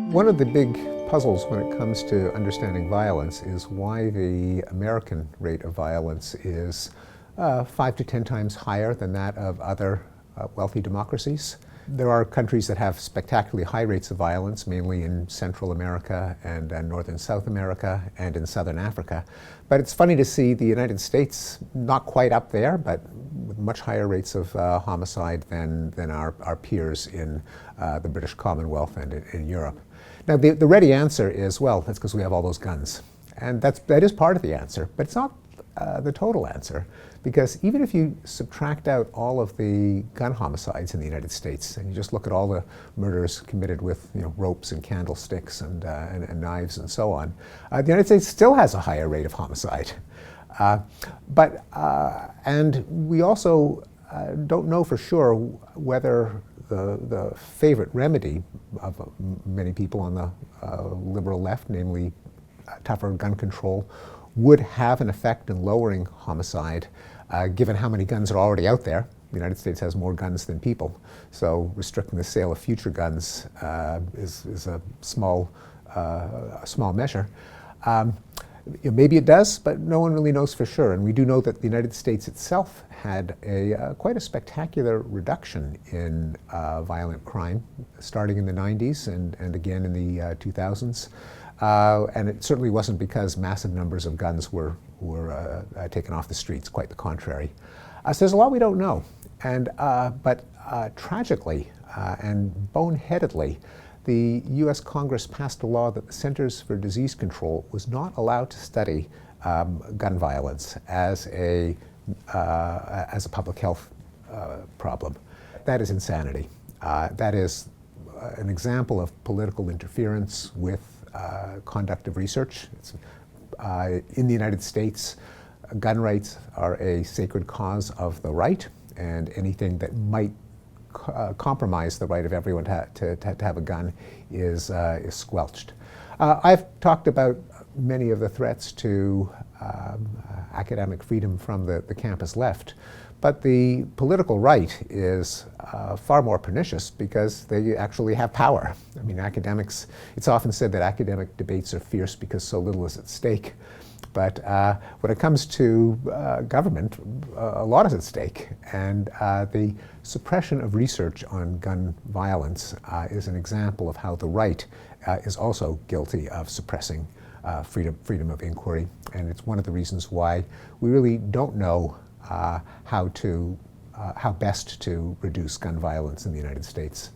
One of the big puzzles when it comes to understanding violence is why the American rate of violence is 5 to 10 times higher than that of other wealthy democracies. There are countries that have spectacularly high rates of violence, mainly in Central America and Northern South America and in Southern Africa. But it's funny to see the United States not quite up there, but with much higher rates of homicide than our peers in the British Commonwealth and in Europe. Now, the ready answer is, well, that's because we have all those guns. And that is part of the answer, but it's not the total answer. Because even if you subtract out all of the gun homicides in the United States, and you just look at all the murders committed with ropes and candlesticks and knives and so on, the United States still has a higher rate of homicide. And we also don't know for sure whether the favorite remedy of many people on the liberal left, namely tougher gun control, would have an effect in lowering homicide, given how many guns are already out there. The United States has more guns than people, so restricting the sale of future guns is a small measure. Maybe it does, but no one really knows for sure. And we do know that the United States itself had quite a spectacular reduction in violent crime, starting in the 90s and again in the 2000s. And it certainly wasn't because massive numbers of guns were taken off the streets, quite the contrary. So there's a lot we don't know. But tragically and boneheadedly, the US Congress passed a law that the Centers for Disease Control was not allowed to study gun violence as a public health problem. That is insanity. That is an example of political interference with conduct of research. In the United States, gun rights are a sacred cause of the right, and anything that might compromise the right of everyone to have a gun is squelched. I've talked about many of the threats to academic freedom from the campus left, but the political right is far more pernicious because they actually have power. I mean, academics, it's often said that academic debates are fierce because so little is at stake. But when it comes to government, a lot is at stake. And the suppression of research on gun violence is an example of how the right is also guilty of suppressing freedom of inquiry. And it's one of the reasons why we really don't know how best to reduce gun violence in the United States.